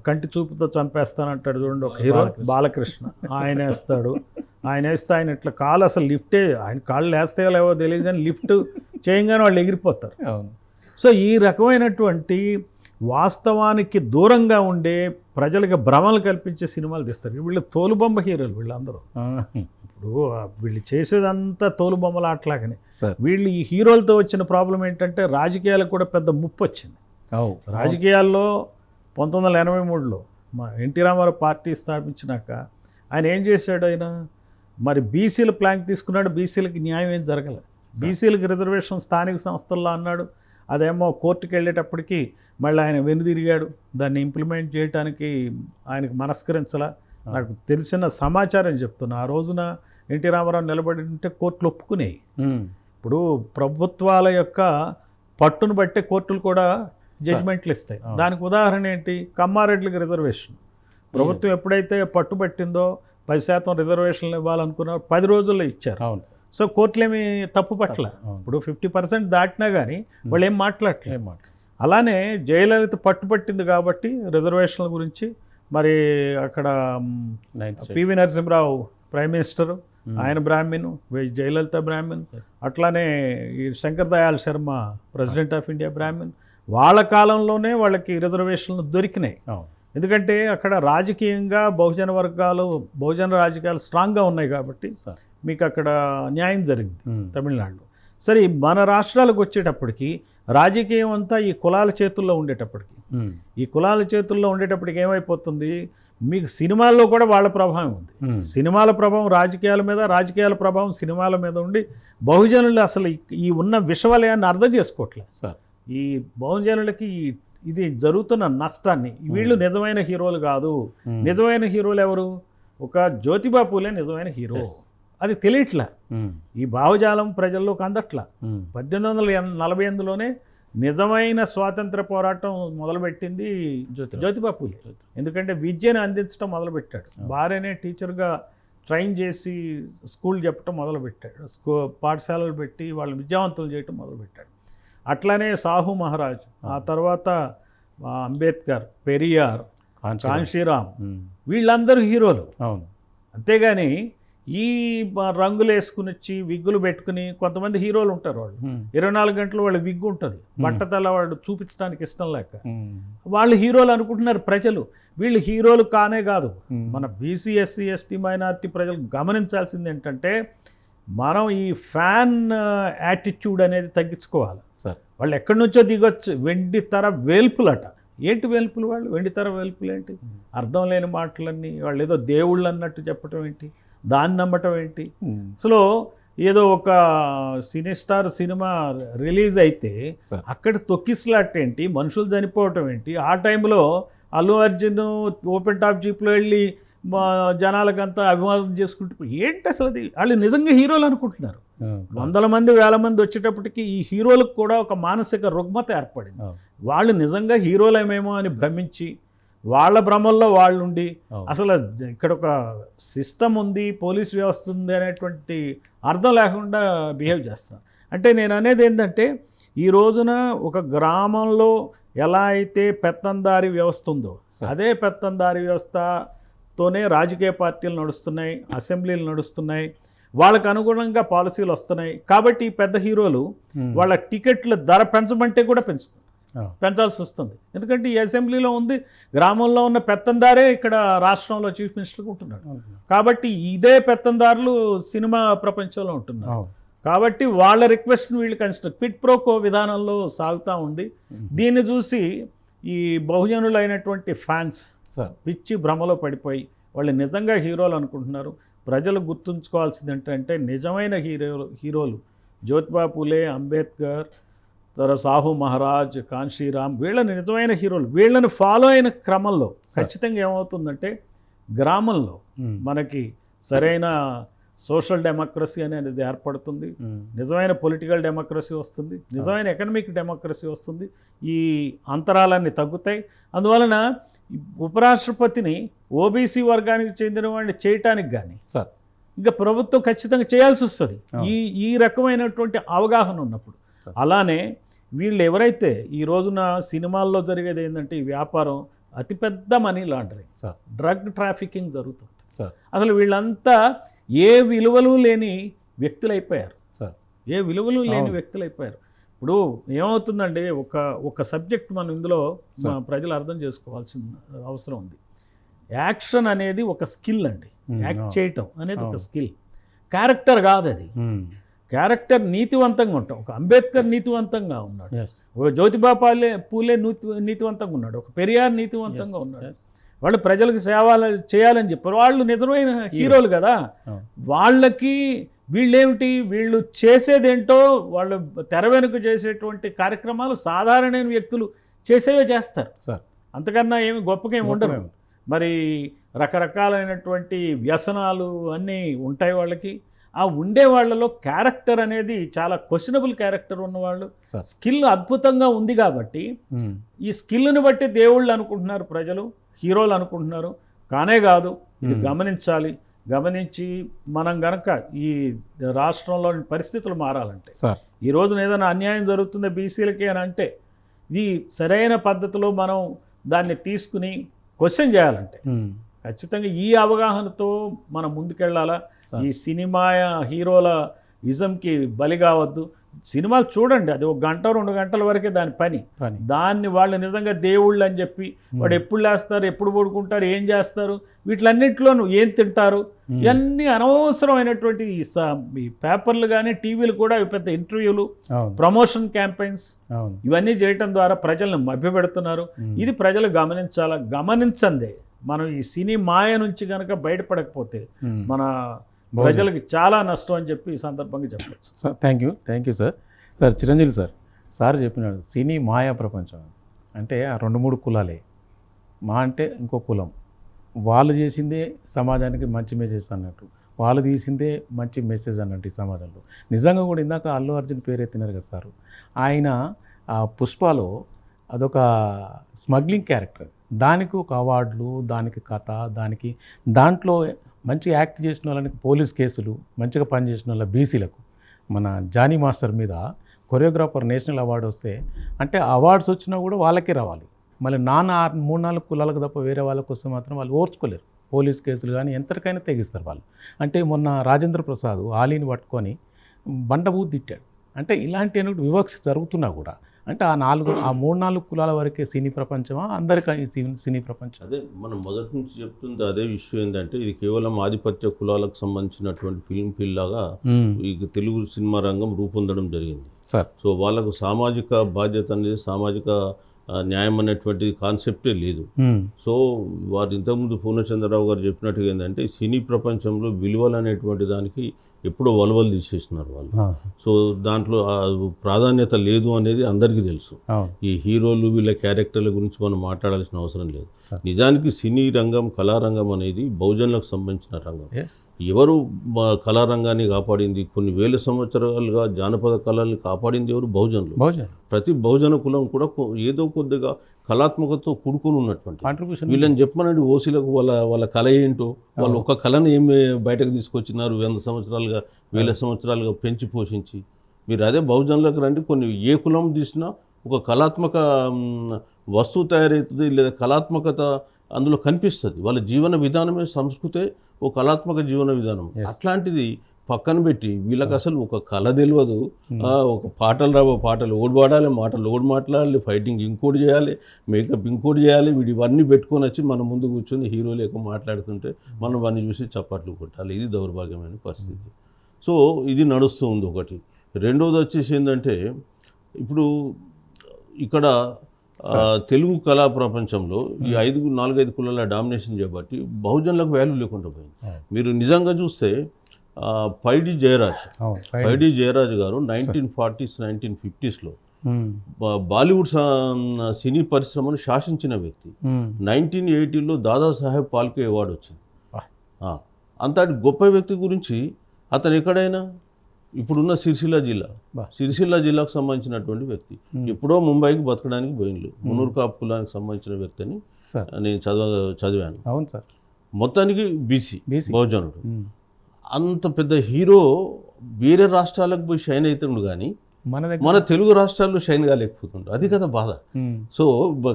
కంటి చూపుతో చంపేస్తానంటాడు చూడండి ఒక హీరో బాలకృష్ణ, ఆయన వేస్తాడు. ఆయన వేస్తే ఆయన ఇట్లా కాలు అసలు లిఫ్టే, ఆయన కాళ్ళు వేస్తాయో లేవో తెలియదు కానీ లిఫ్ట్ చేయగానే వాళ్ళు ఎగిరిపోతారు. సో ఈ రకమైనటువంటి వాస్తవానికి దూరంగా ఉండే ప్రజలకు భ్రమలు కల్పించే సినిమాలు తీస్తారు. వీళ్ళు తోలుబొమ్మ హీరోలు వీళ్ళందరూ. ఇప్పుడు వీళ్ళు చేసేదంతా తోలుబొమ్మల అట్లాగనే. వీళ్ళు ఈ హీరోలతో వచ్చిన ప్రాబ్లం ఏంటంటే రాజకీయాలకు కూడా పెద్ద ముప్పు వచ్చింది. రాజకీయాల్లో 1983లో మా ఎన్టీ రామారావు పార్టీ స్థాపించినాక ఆయన ఏం చేశాడు? ఆయన మరి బీసీల ప్లాంక్ తీసుకున్నాడు, బీసీలకి న్యాయం ఏం జరగలేదు. బీసీలకి రిజర్వేషన్ స్థానిక సంస్థల్లో అన్నాడు, అదేమో కోర్టుకు వెళ్ళేటప్పటికి మళ్ళీ ఆయన వెనుదిరిగాడు. దాన్ని ఇంప్లిమెంట్ చేయడానికి ఆయనకు మనస్కరించాల. నాకు తెలిసిన సమాచారం చెప్తున్నా, ఆ రోజున ఎన్టీ రామారావు నిలబడి ఉంటే కోర్టులు ఒప్పుకునేవి. ఇప్పుడు ప్రభుత్వాల యొక్క పట్టును బట్టే కోర్టులు కూడా జడ్జిమెంట్లు ఇస్తాయి. దానికి ఉదాహరణ ఏంటి? కమ్మారెడ్డికి రిజర్వేషన్ ప్రభుత్వం ఎప్పుడైతే పట్టుబట్టిందో 10% రిజర్వేషన్లు ఇవ్వాలనుకున్నా 10 రోజుల్లో ఇచ్చారు. సో కోర్టులేమి తప్పు పట్ల. ఇప్పుడు 50% దాటినా కానీ వాళ్ళు ఏం మాట్లాడట్లేదు. అలానే జయలలిత పట్టుబట్టింది కాబట్టి రిజర్వేషన్ల గురించి మరి అక్కడ పివి నరసింహరావు ప్రైమ్ మినిస్టరు, ఆయన బ్రాహ్మణు, జయలలిత బ్రాహ్మణ్, అట్లానే ఈ Shankar Dayal Sharma president of India Brahmin. వాళ్ళ కాలంలోనే వాళ్ళకి రిజర్వేషన్లు దొరికినాయి. ఎందుకంటే అక్కడ రాజకీయంగా బహుజన రాజకీయాలు స్ట్రాంగ్గా ఉన్నాయి కాబట్టి మీకు అక్కడ న్యాయం జరిగింది తమిళనాడులో. సరే మన రాష్ట్రాలకు వచ్చేటప్పటికి రాజకీయం అంతా ఈ కులాల చేతుల్లో ఉండేటప్పటికి ఏమైపోతుంది, మీకు సినిమాల్లో కూడా వాళ్ళ ప్రభావం ఉంది. సినిమాల ప్రభావం రాజకీయాల మీద, రాజకీయాల ప్రభావం సినిమాల మీద ఉండి బహుజనులు అసలు ఈ ఉన్న విషవలయాన్ని అర్థం చేసుకోవట్లేదు. ఈ బహుజనులకి ఇది జరుగుతున్న నష్టాన్ని, వీళ్ళు నిజమైన హీరోలు కాదు. నిజమైన హీరోలు ఎవరు? ఒక జ్యోతిబా పూలే నిజమైన హీరో. అది తెలియట్లా, ఈ భావజాలం ప్రజల్లోకి అందట్లా. 1848లోనే నిజమైన స్వాతంత్ర పోరాటం మొదలుపెట్టింది జ్యోతిబా పూలే. ఎందుకంటే విద్యను అందించడం మొదలుపెట్టాడు. భార్యనే టీచర్గా ట్రైన్ చేసి స్కూల్ చెప్పడం మొదలుపెట్టాడు. పాఠశాలలు పెట్టి వాళ్ళని విద్యావంతులు చేయటం మొదలుపెట్టాడు. అట్లానే సాహు మహారాజ్, ఆ తర్వాత అంబేద్కర్, పెరియార్, కాన్షీరామ్, వీళ్ళందరూ హీరోలు. అంతేగాని ఈ రంగులు వేసుకుని వచ్చి విగ్గులు పెట్టుకుని కొంతమంది హీరోలు ఉంటారు. వాళ్ళు 24 గంటలు వాళ్ళ విగ్గు ఉంటుంది, బట్టతల వాళ్ళు చూపించడానికి ఇష్టం లేక వాళ్ళు హీరోలు అనుకుంటున్నారు ప్రజలు. వీళ్ళు హీరోలు కానే కాదు. మన బీసీ, ఎస్సీ, ఎస్టీ, మైనారిటీ ప్రజలు గమనించాల్సింది ఏంటంటే మనం ఈ ఫ్యాన్ యాటిట్యూడ్ అనేది తగ్గించుకోవాలి. వాళ్ళు ఎక్కడి నుంచో దిగొచ్చు. వెండితెర వేల్పులట. ఏంటి వేల్పులు? వాళ్ళు వెండితెర వేల్పులు ఏంటి? అర్థం లేని మాటలన్నీ. వాళ్ళు ఏదో దేవుళ్ళు అన్నట్టు చెప్పటం ఏంటి? దాన్ని నమ్మటం ఏంటి? అసలు ఏదో ఒక సినీ సినిమా రిలీజ్ అయితే అక్కడ తొక్కిస్లాట్ ఏంటి, మనుషులు చనిపోవటం ఏంటి? ఆ టైంలో అల్లు అర్జున్ ఓపెన్ టాప్ జీప్లో వెళ్ళి మా జనాలకంతా అభివాదం చేసుకుంటూ ఏంటి అసలు అది? వాళ్ళు నిజంగా హీరోలు అనుకుంటున్నారు. 100 మంది 1000 మంది వచ్చేటప్పటికి ఈ హీరోలకు కూడా ఒక మానసిక రుగ్మత ఏర్పడింది. వాళ్ళు నిజంగా హీరోలేమేమో అని భ్రమించి వాళ్ళ భ్రమల్లో వాళ్ళు ఉండి అసలు ఇక్కడ ఒక సిస్టమ్ ఉంది, పోలీస్ వ్యవస్థ ఉంది అనేటువంటి అర్థం లేకుండా బిహేవ్ చేస్తున్నారు. అంటే నేను అనేది ఏంటంటే ఈ రోజున ఒక గ్రామంలో ఎలా అయితే పెత్తందారి వ్యవస్థ ఉందో అదే పెత్తందారి వ్యవస్థతోనే రాజకీయ పార్టీలు నడుస్తున్నాయి, అసెంబ్లీలు నడుస్తున్నాయి, వాళ్ళకు అనుగుణంగా పాలసీలు వస్తున్నాయి. కాబట్టి పెద్ద హీరోలు వాళ్ళ టికెట్ల ధర పెంచమంటే కూడా పెంచాల్సి వస్తుంది. ఎందుకంటే ఈ అసెంబ్లీలో ఉంది, గ్రామంలో ఉన్న పెత్తందారే ఇక్కడ రాష్ట్రంలో చీఫ్ మినిస్టర్గా ఉంటున్నాడు. కాబట్టి ఇదే పెత్తందారులు సినిమా ప్రపంచంలో ఉంటున్నారు. కాబట్టి వాళ్ళ రిక్వెస్ట్ని వీళ్ళు క్విడ్ ప్రోకో విధానంలో సాగుతూ ఉంది. దీన్ని చూసి ఈ బహుజనులైనటువంటి ఫ్యాన్స్ పిచ్చి భ్రమలో పడిపోయి వాళ్ళు నిజంగా హీరోలు అనుకుంటున్నారు. ప్రజలు గుర్తుంచుకోవాల్సింది ఏంటంటే నిజమైన హీరోలు జ్యోతిబా పూలే, అంబేద్కర్, తర్వాత సాహు మహారాజ్, కాన్షీరామ్, వీళ్ళని నిజమైన హీరోలు. వీళ్ళని ఫాలో అయిన క్రమంలో ఖచ్చితంగా ఏమవుతుందంటే గ్రామంలో మనకి సరైన సోషల్ డెమోక్రసీ అనేది ఏర్పడుతుంది, నిజమైన పొలిటికల్ డెమోక్రసీ వస్తుంది, నిజమైన ఎకనమిక్ డెమోక్రసీ వస్తుంది. ఈ అంతరాలన్నీ తగ్గుతాయి. అందువలన ఉపరాష్ట్రపతిని ఓబీసీ వర్గానికి చెందిన వాడిని చేయటానికి కానీ ఇంకా ప్రభుత్వం ఖచ్చితంగా చేయాల్సి వస్తుంది ఈ రకమైనటువంటి అవగాహన ఉన్నప్పుడు. అలానే వీళ్ళు ఎవరైతే ఈ రోజున సినిమాల్లో జరిగేది ఏంటంటే ఈ వ్యాపారం అతిపెద్ద మనీ లాండరింగ్, డ్రగ్ ట్రాఫికింగ్ జరుగుతుంది. అసలు వీళ్ళంతా ఏ విలువలు లేని వ్యక్తులైపోయారు. ఇప్పుడు ఏమవుతుందండి, ఒక సబ్జెక్ట్ మనం ఇందులో ప్రజలు అర్థం చేసుకోవాల్సిన అవసరం ఉంది. యాక్షన్ అనేది ఒక స్కిల్ అండి. యాక్ట్ చేయటం అనేది ఒక స్కిల్, క్యారెక్టర్ కాదు అది. క్యారెక్టర్ నీతివంతంగా ఉంటాం. ఒక అంబేద్కర్ నీతివంతంగా ఉన్నాడు, ఒక జ్యోతిబా పూలే నీతివంతంగా ఉన్నాడు, ఒక పెరియార్ నీతివంతంగా ఉన్నాడు. వాళ్ళు ప్రజలకు సేవ చేయాలని చెప్పారు. వాళ్ళు నిజమైన హీరోలు కదా. వాళ్ళకి వీళ్ళేమిటి, వీళ్ళు చేసేదేంటో, వాళ్ళు తెర వెనుక చేసేటువంటి కార్యక్రమాలు సాధారణమైన వ్యక్తులు చేసేవే చేస్తారు. అంతకన్నా ఏమి గొప్పగా ఉండరు. మరి రకరకాలైనటువంటి వ్యసనాలు అన్నీ ఉంటాయి వాళ్ళకి. ఆ ఉండే వాళ్ళలో క్యారెక్టర్ అనేది చాలా క్వశ్చనబుల్ క్యారెక్టర్ ఉన్నవాళ్ళు. స్కిల్ అద్భుతంగా ఉంది కాబట్టి ఈ స్కిల్ని బట్టి దేవుళ్ళు అనుకుంటున్నారు, ప్రజలు హీరోలు అనుకుంటున్నారు. కానే కాదు, ఇది గమనించాలి. గమనించి మనం గనక ఈ రాష్ట్రంలోని పరిస్థితులు మారాలంటే, ఈ రోజున ఏదైనా అన్యాయం జరుగుతుందో బీసీలకి అని అంటే ఇది సరైన పద్ధతిలో మనం దాన్ని తీసుకుని క్వశ్చన్ చేయాలంటే ఖచ్చితంగా ఈ అవగాహనతో మనం ముందుకెళ్ళాలా. ఈ సినిమా హీరోల ఇజంకి బలి కావద్దు. సినిమాలు చూడండి, అది 1 గంట 2 గంటల వరకే దాని పని. దాన్ని వాళ్ళు నిజంగా దేవుళ్ళు అని చెప్పి వాడు ఎప్పుడు లేస్తారు, ఎప్పుడు పడుకుంటారు, ఏం చేస్తారు, వీటిలన్నింటిలోనూ ఏం తింటారు, ఇవన్నీ అనవసరమైనటువంటి ఈ పేపర్లు కానీ టీవీలు కూడా పెద్ద ఇంటర్వ్యూలు, ప్రమోషన్ క్యాంపెయిన్స్ ఇవన్నీ చేయటం ద్వారా ప్రజలను మభ్యపెడుతున్నారు. ఇది ప్రజలు గమనించందే. మనం ఈ సినీ మాయ నుంచి కనుక బయటపడకపోతే మన ప్రజలకు చాలా నష్టం అని చెప్పి ఈ సందర్భంగా చెప్పచ్చు. Sir thank you sir Chiranjeevi sir చెప్పినాడు సినీ మాయా ప్రపంచం అంటే ఆ 2-3 కులాలే. మా అంటే ఇంకో కులం, వాళ్ళు చేసిందే సమాజానికి మంచి మెసేజ్ అన్నట్టు, వాళ్ళు తీసిందే మంచి మెసేజ్ అన్నట్టు ఈ సమాజంలో. నిజంగా కూడా ఇందాక అల్లు అర్జున్ పేరు ఎత్తినారు కదా సార్, ఆయన ఆ పుష్పలో అదొక స్మగ్లింగ్ క్యారెక్టర్, దానికి ఒక అవార్డులు, దానికి కథ, దాంట్లో మంచి యాక్ట్ చేసిన వాళ్ళకి పోలీస్ కేసులు, మంచిగా పనిచేసిన వాళ్ళ బీసీలకు మన జానీ మాస్టర్ మీద కొరియోగ్రాఫర్ నేషనల్ అవార్డు వస్తే అంటే అవార్డ్స్ వచ్చినా కూడా వాళ్ళకే రావాలి. మళ్ళీ 3-4 కులాలకు తప్ప వేరే వాళ్ళకి వస్తే మాత్రం వాళ్ళు ఓర్చుకోలేరు. పోలీస్ కేసులు కానీ ఎంతకైనా తెగిస్తారు వాళ్ళు. అంటే మొన్న రాజేంద్ర ప్రసాద్ ఆలీని పట్టుకొని బండబూత్ తిట్టాడు. అంటే ఇలాంటి వివక్ష జరుగుతున్నా కూడా అంటే ఆ 3-4 కులాల వరకే సినీ ప్రపంచమా, అందరికీ సినీ ప్రపంచం? అదే మనం మొదటి నుంచి చెప్తుంది అదే విషయం ఏంటంటే ఇది కేవలం ఆధిపత్య కులాలకు సంబంధించినటువంటి ఫిల్మ్ లాగా ఈ తెలుగు సినిమా రంగం రూపొందడం జరిగింది సార్. సో వాళ్ళకు సామాజిక బాధ్యత అనేది, సామాజిక న్యాయం అనేటువంటి కాన్సెప్టే లేదు. సో వారు ఇంతకుముందు పూర్ణచంద్రరావు గారు చెప్పినట్టుగా ఏంటంటే సినీ ప్రపంచంలో విలువలు అనేటువంటి దానికి ఎప్పుడో వలవలు తీసేసినారు వాళ్ళు. సో దాంట్లో ప్రాధాన్యత లేదు అనేది అందరికీ తెలుసు. ఈ హీరోలు వీళ్ళ క్యారెక్టర్ల గురించి మనం మాట్లాడాల్సిన అవసరం లేదు. నిజానికి సినీ రంగం, కళారంగం అనేది బహుజనులకు సంబంధించిన రంగం. ఎవరు కళారంగాన్ని కాపాడింది, కొన్ని వేల సంవత్సరాలుగా జానపద కళల్ని కాపాడింది ఎవరు? బహుజనులు. ప్రతి బహుజన కులం కూడా ఏదో కొద్దిగా కళాత్మకతో కూడుకొని ఉన్నటువంటి కాంట్రిబ్యూషన్. వీళ్ళని చెప్పమనండి ఓసీలకు వాళ్ళ కళ ఏంటో, వాళ్ళు ఒక కళను ఏమి బయటకు తీసుకొచ్చినారు 100 సంవత్సరాలుగా 1000 సంవత్సరాలుగా పెంచి పోషించి. మీరు అదే బహుజనులకు రండి, కొన్ని ఏ కులం తీసినా ఒక కళాత్మక వస్తువు తయారవుతుంది, లేదా కళాత్మకత అందులో కనిపిస్తుంది. వాళ్ళ జీవన విధానమే సంస్కృతే ఒక కళాత్మక జీవన విధానం. అట్లాంటిది పక్కన పెట్టి వీళ్ళకి అసలు ఒక కళ తెలియదు. ఒక పాటలు ఓడి పాడాలి, మాటలు ఓడి మాట్లాడాలి, ఫైటింగ్ ఇంకోటి చేయాలి, మేకప్ ఇంకోటి చేయాలి. ఇవన్నీ పెట్టుకొని వచ్చి మన ముందు కూర్చొని హీరో లేక మాట్లాడుతుంటే మనం వాడిని చూసి చప్పట్లు కొట్టాలి. ఇది దౌర్భాగ్యమైన పరిస్థితి. సో ఇది నడుస్తూ ఉంది ఒకటి. రెండోది వచ్చేసి ఏంటంటే ఇప్పుడు ఇక్కడ తెలుగు కళా ప్రపంచంలో ఈ 4-5 కులాల డామినేషన్ చేయబట్టి బహుజనులకు వాల్యూ లేకుండా పోయింది. మీరు నిజంగా చూస్తే పైడి జయరాజ్ గారు 1940s 1950sలో బాలీవుడ్ సినీ పరిశ్రమను శాసించిన వ్యక్తి. 1980లో దాదాసాహెబ్ ఫాల్కే అవార్డు వచ్చింది. అంతటి గొప్ప వ్యక్తి గురించి అతను ఎక్కడైనా ఇప్పుడున్న సిరిసిల్ల జిల్లాకు సంబంధించినటువంటి వ్యక్తి ఎప్పుడో ముంబైకి బతకడానికి పోయిండ్లు. మునూర్ కాపు కులానికి సంబంధించిన వ్యక్తి అని నేను చదివాను. అవును సార్. మొత్తానికి బీసీ బహుజనుడు. అంత పెద్ద హీరో వేరే రాష్ట్రాలకు పోయి షైన్ అవుతుండు కానీ మన తెలుగు రాష్ట్రాల్లో షైన్ కాలేకపోతుండ్రు. అది కదా బాధ. సో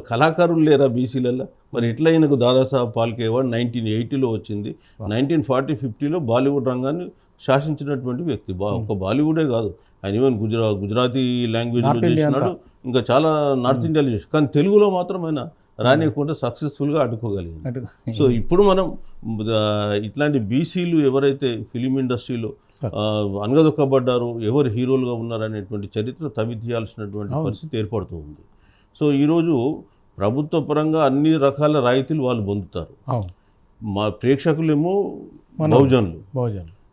కళాకారులు లేరా బీసీలలో? మరి ఎట్లా ఈయనకు దాదాసాహెబ్ ఫాల్కే అవార్డు 1980లో వచ్చింది. 1940-50లో బాలీవుడ్ రంగాన్ని శాసించినటువంటి వ్యక్తి. ఒక బాలీవుడే కాదు, ఆయన ఈవెన్ గుజరాతీ లాంగ్వేజ్లో చేసినాడు, ఇంకా చాలా నార్త్ ఇండియాలో చేసి, కానీ తెలుగులో మాత్రం ఆయన రానియకుండా సక్సెస్ఫుల్గా అడ్డుకోగలిగింది. సో ఇప్పుడు మనం ఇట్లాంటి బీసీలు ఎవరైతే ఫిలిం ఇండస్ట్రీలో అనగదొక్కబడ్డారో, ఎవరు హీరోలుగా ఉన్నారనేటువంటి చరిత్ర తవ్వితీయాల్సినటువంటి పరిస్థితి ఏర్పడుతూ ఉంది. సో ఈరోజు ప్రభుత్వ పరంగా అన్ని రకాల రాయితీలు వాళ్ళు పొందుతారు. మా ప్రేక్షకులేమో బహుజనులు,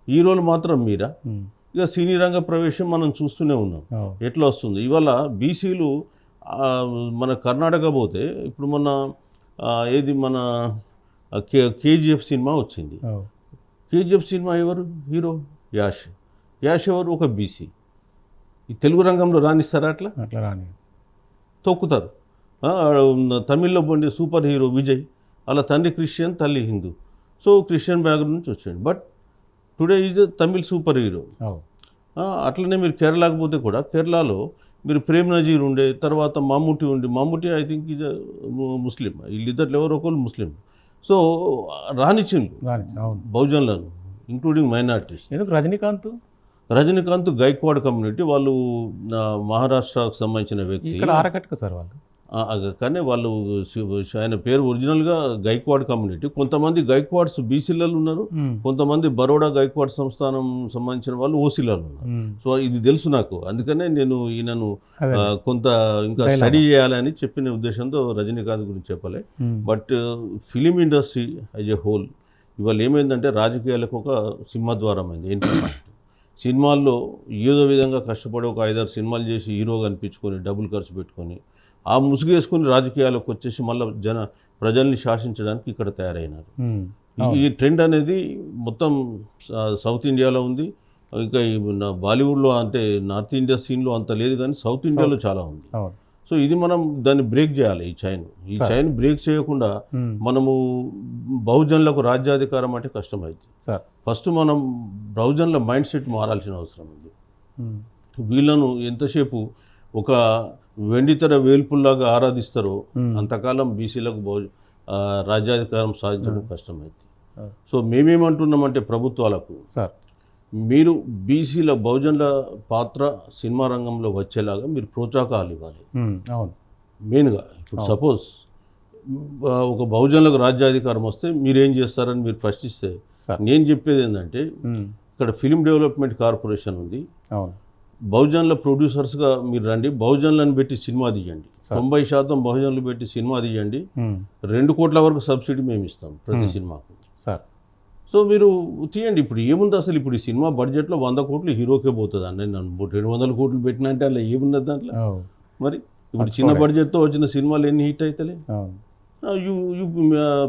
హీరోలు మాత్రం మీరా. ఇక సినీ రంగ ప్రవేశం మనం చూస్తూనే ఉన్నాం ఎట్లా వస్తుంది. ఇవాళ బీసీలు మన కర్ణాటక పోతే ఇప్పుడు మన మన కేజీఎఫ్ సినిమా వచ్చింది. కేజీఎఫ్ సినిమా ఎవరు హీరో? యాష్ ఎవరు? ఒక బీసీ. ఈ తెలుగు రంగంలో రాణిస్తారా? అట్లా రాని తొక్కుతారు. తమిళ్లో పండే సూపర్ హీరో విజయ్, అలా తండ్రి క్రిస్టియన్, తల్లి హిందూ. సో క్రిస్టియన్ బ్యాక్గ్రౌండ్ నుంచి వచ్చాడు, but today is Tamil super hero. అట్లనే మీరు కేరళకు పోతే కూడా కేరళలో మీరు ప్రేమ్ నజీర్ ఉండే, తర్వాత మమ్ముటి ఉండే. Mammootty I think is Muslim, వీళ్ళిద్దరు ఎవరో ఒకరు ముస్లిం. సో రాణించిండు బహుజనులను, ఇంక్లూడింగ్ మైనారిటీస్. ఎందుకు రజనీకాంత్ గైక్వాడ్ కమ్యూనిటీ వాళ్ళు మహారాష్ట్రకు సంబంధించిన వ్యక్తి. ఇక్కడ ఆరకట్టుకు సార్ వాళ్ళు. కానీ వాళ్ళు ఆయన పేరు ఒరిజినల్గా గైక్వాడ్ కమ్యూనిటీ. కొంతమంది గైక్వాడ్స్ బీసీలలో ఉన్నారు, కొంతమంది బరోడా గైక్వాడ్ సంస్థానం సంబంధించిన వాళ్ళు ఓసీలలో ఉన్నారు. సో ఇది తెలుసు నాకు, అందుకనే నేను ఈయనను కొంత ఇంకా స్టడీ చేయాలని చెప్పిన ఉద్దేశంతో రజనీకాంత్ గురించి చెప్పలే. But film industry as a whole ఇవాళ ఏమైందంటే రాజకీయాలకు ఒక సింహద్వారం అయింది. ఏంటంటే సినిమాల్లో ఏదో విధంగా కష్టపడి ఒక 5-6 సినిమాలు చేసి హీరోగా అనిపించుకొని డబ్బులు ఖర్చు పెట్టుకొని ఆ ముసుగేసుకుని రాజకీయాలకు వచ్చేసి మళ్ళీ ప్రజల్ని శాసించడానికి ఇక్కడ తయారైనారు. ఈ ట్రెండ్ అనేది మొత్తం సౌత్ ఇండియాలో ఉంది. ఇంకా బాలీవుడ్లో అంటే నార్త్ ఇండియా సీన్లో అంత లేదు, కానీ సౌత్ ఇండియాలో చాలా ఉంది. సో ఇది మనం దాన్ని బ్రేక్ చేయాలి. ఈ చైన్ బ్రేక్ చేయకుండా మనము బహుజనులకు రాజ్యాధికారం అంటే కష్టమైంది. ఫస్ట్ మనం బహుజనుల మైండ్ సెట్ మారాల్సిన అవసరం ఉంది. వీళ్ళను ఎంతసేపు ఒక వెండితెర వేల్పుల్లాగా ఆరాధిస్తారో అంతకాలం బీసీలకు రాజ్యాధికారం సాధించడం కష్టమైంది. సో మేమేమంటున్నామంటే ప్రభుత్వాలకు, మీరు బీసీల బహుజనుల పాత్ర సినిమా రంగంలో వచ్చేలాగా మీరు ప్రోత్సాహకాలు ఇవ్వాలి. మెయిన్గా ఇప్పుడు సపోజ్ ఒక బహుజనులకు రాజ్యాధికారం వస్తే మీరేం చేస్తారని మీరు ప్రశ్నిస్తే నేను చెప్పేది ఏంటంటే, ఇక్కడ ఫిలిం డెవలప్మెంట్ కార్పొరేషన్ ఉంది. బహుజనుల ప్రొడ్యూసర్స్గా మీరు రండి, బహుజనులను పెట్టి సినిమా తీయండి, 90% బహుజనులు పెట్టి సినిమా తీయండి, 2 కోట్ల వరకు సబ్సిడీ మేము ఇస్తాం ప్రతి సినిమాకు. సో మీరు తీయండి. ఇప్పుడు ఏముంది అసలు, ఇప్పుడు ఈ సినిమా బడ్జెట్లో 100 కోట్లు హీరోకే పోతుంది అన్న. నన్ను 200 కోట్లు పెట్టినా అంటే అలా ఏమున్నది దాంట్లో? మరి ఇప్పుడు చిన్న బడ్జెట్తో వచ్చిన సినిమాలు ఎన్ని హిట్ అవుతలే. యూ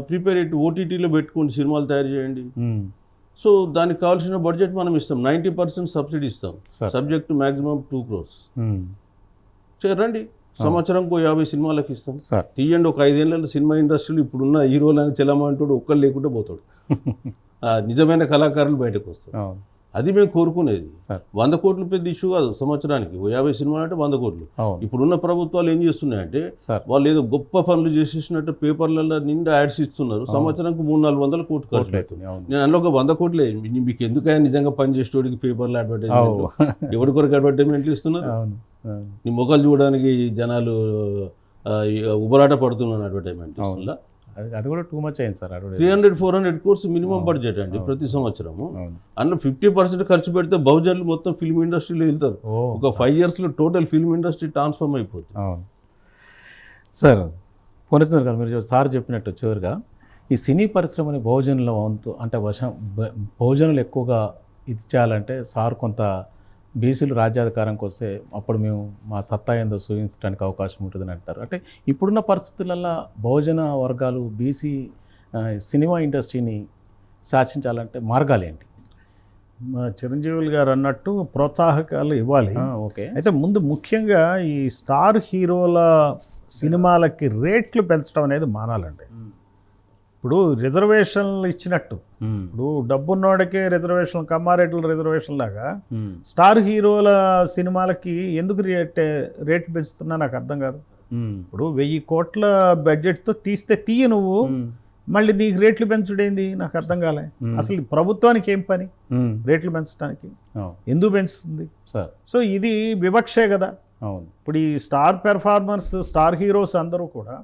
ప్రిపేర్ ఇట్, ఓటీటీలో పెట్టుకోండి, సినిమాలు తయారు చేయండి. సో దానికి కావాల్సిన బడ్జెట్ మనం ఇస్తాం, 90% సబ్సిడీ ఇస్తాం, సబ్జెక్ట్ టు మ్యాక్సిమం 2 crores. రండి, సంవత్సరంకు 50 సినిమాలకు ఇస్తాం, తీయండి. ఒక 5 ఏళ్ళ సినిమా ఇండస్ట్రీలో ఇప్పుడున్న హీరోలని చెల్లమంటాడు, ఒక్కరు లేకుంటే పోతాడు. నిజమైన కళాకారులు బయటకు వస్తారు. అది మేము కోరుకునేది. 100 కోట్లు పెద్ద ఇష్యూ కాదు సంవత్సరానికి. 50 సినిమాలు అంటే 100 కోట్లు. ఇప్పుడున్న ప్రభుత్వాలు ఏం చేస్తున్నాయంటే, వాళ్ళు ఏదో గొప్ప పనులు చేసేసినట్టు పేపర్లలో నిండా యాడ్స్ ఇస్తున్నారు. సంవత్సరానికి 300-400 కోట్లు ఖర్చు పెడుతుంది. నేను అందులో ఒక 100 కోట్లే మీకు ఎందుకైనా నిజంగా పనిచేసేవాడికి పేపర్లో అడ్వర్టైజ్మెంట్, ఎవరి కొరకు అడ్వర్టైజ్మెంట్లు ఇస్తున్నారు? నీ మొక్కలు చూడడానికి జనాలు ఉబరాట పడుతున్నాను అడ్వర్టైజ్మెంట్ ఇస్తున్నా. అది కూడా టూ మచ్ అయింది సార్. 300-400 crores మినిమం బడ్జెట్ అండి ప్రతి సంవత్సరము. అందులో 50% ఖర్చు పెడితే బహుజనులు మొత్తం ఫిల్మ్ ఇండస్ట్రీలో వెళ్తారు. ఒక 5 yearsలో టోటల్ ఫిల్మ్ ఇండస్ట్రీ ట్రాన్స్ఫార్మ్ అయిపోతుంది. సార్ పునరుద్ధరణ గారు, మీరు సార్ చెప్పినట్టు చివరిగా ఈ సినీ పరిశ్రమని బహుజనుల వంతు అంటే బహుజనులు ఎక్కువగా ఇది చేయాలంటే సార్ కొంత బీసీలు రాజ్యాధికారంకి వస్తే అప్పుడు మేము మా సత్తా ఏందో చూపించడానికి అవకాశం ఉంటుందని అంటారు. అంటే ఇప్పుడున్న పరిస్థితులలో బహుజన వర్గాలు బీసీ సినిమా ఇండస్ట్రీని శాసించాలంటే మార్గాలు ఏంటి? చిరంజీవులు గారు అన్నట్టు ప్రోత్సాహకాలు ఇవ్వాలి. ఓకే, అయితే ముందు ముఖ్యంగా ఈ స్టార్ హీరోల సినిమాలకి రేట్లు పెంచడం అనేది మానాలండి. ఇప్పుడు రిజర్వేషన్లు ఇచ్చినట్టు, ఇప్పుడు డబ్బున్నోడికే రిజర్వేషన్, కమ్మారెడ్ల రిజర్వేషన్ లాగా స్టార్ హీరోల సినిమాలకి ఎందుకు రేట్లు పెంచుతున్నా నాకు అర్థం కాదు. ఇప్పుడు 1000 కోట్ల బడ్జెట్తో తీయ నువ్వు మళ్ళీ నీకు రేట్లు పెంచుడేంది నాకు అర్థం కాలే. అసలు ప్రభుత్వానికి ఏం పని రేట్లు పెంచడానికి? ఎందుకు పెంచుతుంది? సో ఇది వివక్షే కదా. ఇప్పుడు ఈ స్టార్ పెర్ఫార్మర్స్, స్టార్ హీరోస్ అందరూ కూడా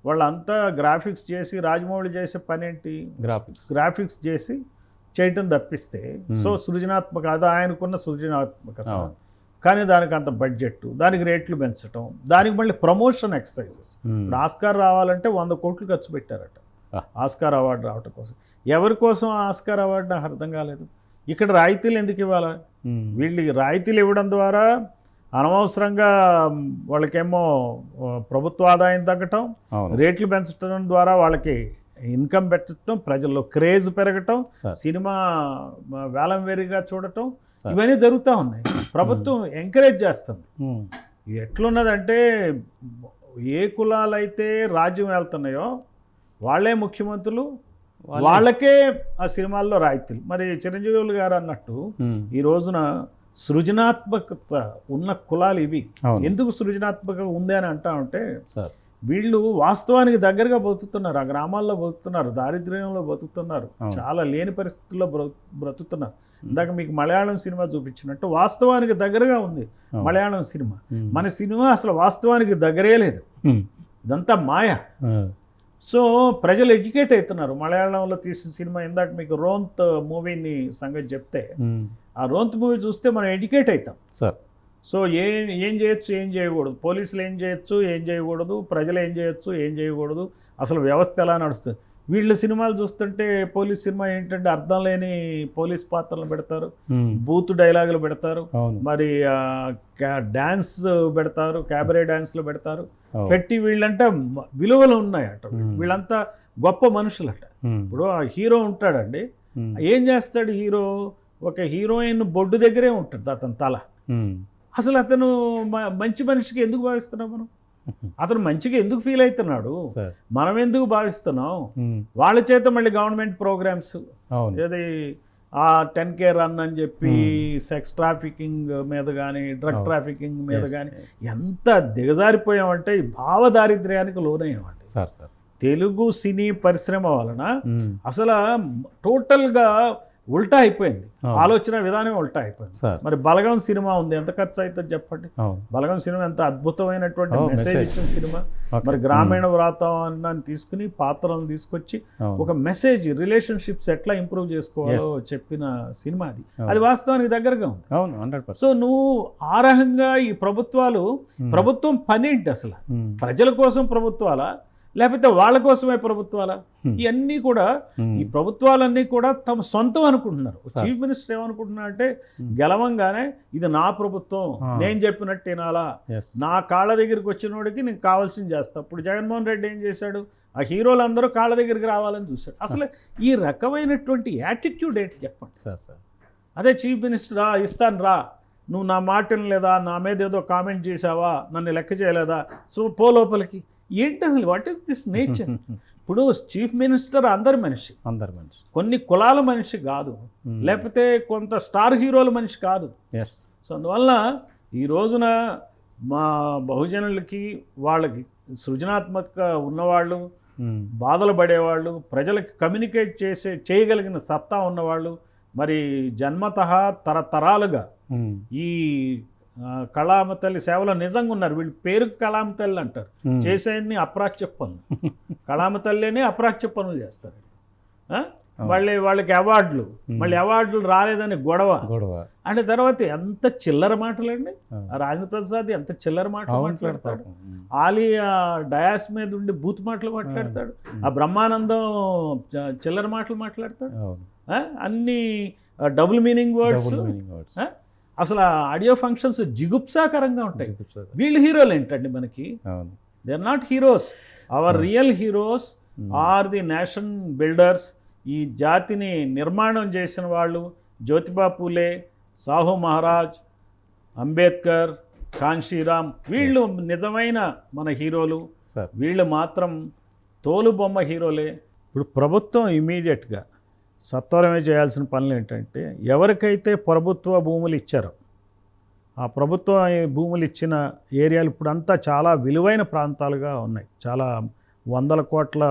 వాళ్ళంతా గ్రాఫిక్స్ చేసి, రాజమౌళి చేసే పని ఏంటి? గ్రాఫిక్స్ చేసి చేయటం తప్పిస్తే, సో సృజనాత్మక, అది ఆయనకున్న సృజనాత్మకత. కానీ దానికి అంత బడ్జెట్, దానికి రేట్లు పెంచడం, దానికి మళ్ళీ ప్రమోషన్ ఎక్సర్సైజెస్. ఇప్పుడు ఆస్కార్ రావాలంటే 100 కోట్లు ఖర్చు పెట్టారట ఆస్కార్ అవార్డు రావటం కోసం. ఎవరి కోసం ఆస్కార్ అవార్డు నాకు అర్థం కాలేదు. ఇక్కడ రాయితీలు ఎందుకు ఇవ్వాలి? వీళ్ళకి రాయితీలు ఇవ్వడం ద్వారా అనవసరంగా వాళ్ళకేమో ప్రభుత్వ ఆదాయం తగ్గటం, రేట్లు పెంచడం ద్వారా వాళ్ళకి ఇన్కమ్ పెట్టడం, ప్రజల్లో క్రేజ్ పెరగటం, సినిమా వేలం వేరుగా చూడటం, ఇవన్నీ జరుగుతూ ఉన్నాయి. ప్రభుత్వం ఎంకరేజ్ చేస్తుంది. ఎట్లున్నదంటే, ఏ కులాలైతే రాజ్యం వెళ్తున్నాయో వాళ్ళే ముఖ్యమంత్రులు, వాళ్ళకే ఆ సినిమాల్లో రాయితీలు. మరి చిరంజీవులు గారు అన్నట్టు ఈ రోజున సృజనాత్మకత ఉన్న కులాలు ఇవి. ఎందుకు సృజనాత్మకత ఉంది అని అంటా ఉంటే, వీళ్ళు వాస్తవానికి దగ్గరగా బతుకుతున్నారు, ఆ గ్రామాల్లో బతుకుతున్నారు, దారిద్ర్యంలో బతుకుతున్నారు, చాలా లేని పరిస్థితుల్లో బ్రతుకుతున్నారు. ఇందాక మీకు మలయాళం సినిమా చూపించినట్టు వాస్తవానికి దగ్గరగా ఉంది మలయాళం సినిమా. మన సినిమా అసలు వాస్తవానికి దగ్గరే లేదు, ఇదంతా మాయ. సో ప్రజలు ఎడ్యుకేట్ అవుతున్నారు. మలయాళంలో తీసిన సినిమా, ఇందాక మీకు రోంత్ మూవీని సంగతి చెప్తే, ఆ రోంత్ మూవీ చూస్తే మనం ఎడ్యుకేట్ అవుతాం. సార్ సో ఏం చేయొచ్చు, ఏం చేయకూడదు, పోలీసులు ఏం చేయొచ్చు, ఏం చేయకూడదు, ప్రజలు ఏం చేయొచ్చు, ఏం చేయకూడదు, అసలు వ్యవస్థ ఎలా నడుస్తుంది. వీళ్ళ సినిమాలు చూస్తుంటే పోలీస్ సినిమా ఏంటంటే అర్థం లేని పోలీస్ పాత్రలు పెడతారు, బూత్ డైలాగులు పెడతారు, మరి డ్యాన్స్ పెడతారు, క్యాబరే డ్యాన్స్లు పెడతారు, పెట్టి వీళ్ళంటే విలువలు ఉన్నాయట, వీళ్ళంతా గొప్ప మనుషులట. ఇప్పుడు ఆ హీరో ఉంటాడండి, ఏం చేస్తాడు హీరో, ఒక హీరోయిన్ బొడ్డు దగ్గరే ఉంటుంది అతని తల. అసలు అతను మంచి మనిషికి ఎందుకు భావిస్తున్నాం మనం? అతను మంచిగా ఎందుకు ఫీల్ అవుతున్నాడు, మనం ఎందుకు భావిస్తున్నాం? వాళ్ళ చేత మళ్ళీ గవర్నమెంట్ ప్రోగ్రామ్స్, ఏది ఆ 10K రన్ అని చెప్పి సెక్స్ ట్రాఫికింగ్ మీద కానీ, డ్రగ్ ట్రాఫికింగ్ మీద కానీ ఎంత దిగజారిపోయామంటే ఈ భావ దారిద్ర్యానికి లోనయ్యామండి. తెలుగు సినీ పరిశ్రమ వలన అసలు టోటల్గా ఉల్టా అయిపోయింది, ఆలోచన విధానం ఉల్టా అయిపోయింది. మరి బలగం సినిమా ఉంది, ఎంత ఖర్చు అవుతుంది చెప్పండి? బలగం సినిమా ఎంత అద్భుతమైనటువంటి మెసేజ్ ఇచ్చిన సినిమా. మరి గ్రామీణ వాతావరణాన్ని తీసుకుని పాత్రలను తీసుకొచ్చి ఒక మెసేజ్, రిలేషన్షిప్స్ ఎట్లా ఇంప్రూవ్ చేసుకోవాలో చెప్పిన సినిమా అది. అది వాస్తవానికి దగ్గరగా ఉంది. సో నువ్వు ఆ రకంగా ఈ ప్రభుత్వం పనేంటి అసలు? ప్రజల కోసం ప్రభుత్వాలా, లేకపోతే వాళ్ళ కోసమే ప్రభుత్వాలా? ఇవన్నీ కూడా, ఈ ప్రభుత్వాలన్నీ కూడా తమ సొంతం అనుకుంటున్నారు. చీఫ్ మినిస్టర్ ఏమనుకుంటున్నా అంటే, గెలవంగానే ఇది నా ప్రభుత్వం, నేను చెప్పినట్టు వినాలా, నా కాళ్ళ దగ్గరికి వచ్చినోడికి నేను కావాల్సింది చేస్తా. ఇప్పుడు జగన్మోహన్ రెడ్డి ఏం చేశాడు, ఆ హీరోలందరూ కాళ్ళ దగ్గరికి రావాలని చూశాడు. అసలు ఈ రకమైనటువంటి యాటిట్యూడ్ ఏంటి చెప్పండి? అదే చీఫ్ మినిస్టర్ ఇస్తాను రా, నువ్వు నా మాటను లేదా, నా మీద ఏదో కామెంట్ చేసావా, నన్ను లెక్క చేయలేదా, సో పో లోపలికి. ఏంటి అసలు, వాట్ ఈస్ దిస్ నేచర్? ఇప్పుడు చీఫ్ మినిస్టర్ అందరి మనిషి, కొన్ని కులాల మనిషి కాదు, లేకపోతే కొంత స్టార్ హీరోల మనిషి కాదు. సో అందువల్ల ఈ రోజున మా బహుజనులకి, వాళ్ళకి సృజనాత్మక ఉన్నవాళ్ళు, బాధలు పడేవాళ్ళు, ప్రజలకు కమ్యూనికేట్ చేయగలిగిన సత్తా ఉన్నవాళ్ళు, మరి జన్మతః తరతరాలుగా ఈ కళామ తల్లి సేవలో నిజంగా ఉన్నారు. వీళ్ళు పేరుకు కళామ తల్లి అంటారు, చేసేయన్ని అప్రాచ్య పనులు. కళామ తల్లినే అప్రాచ్య పనులు చేస్తారు. వాళ్ళకి అవార్డులు, మళ్ళీ అవార్డులు రాలేదని గొడవ. అంటే తర్వాత ఎంత చిల్లర మాటలండి. రాజేంద్ర ప్రసాద్ ఎంత చిల్లర మాటలు మాట్లాడతాడు. ఆలీ డయాస్ మీద ఉండి బూత్ మాటలు మాట్లాడతాడు. ఆ బ్రహ్మానందం చిల్లర మాటలు మాట్లాడతాడు. అన్ని డబుల్ మీనింగ్ వర్డ్స్. అసలు ఆడియో ఫంక్షన్స్ జిగుప్సాకరంగా ఉంటాయి. వీళ్ళు హీరోలు ఏంటండి మనకి? They are not heroes. Our real heroes are the nation builders. ఈ జాతిని నిర్మాణం చేసిన వాళ్ళు జ్యోతిబా పూలే, సాహు మహారాజ్, అంబేద్కర్, కాన్షీరామ్, వీళ్ళు నిజమైన మన హీరోలు. వీళ్ళు మాత్రం తోలుబొమ్మ హీరోలే. ఇప్పుడు ప్రభుత్వం ఇమీడియట్గా సత్వరమే చేయాల్సిన పనులు ఏంటంటే, ఎవరికైతే ప్రభుత్వ భూములు ఇచ్చారో ఆ ప్రభుత్వ భూములు ఇచ్చిన ఏరియాలు ఇప్పుడంతా చాలా విలువైన ప్రాంతాలుగా ఉన్నాయి. చాలా 100 కోట్ల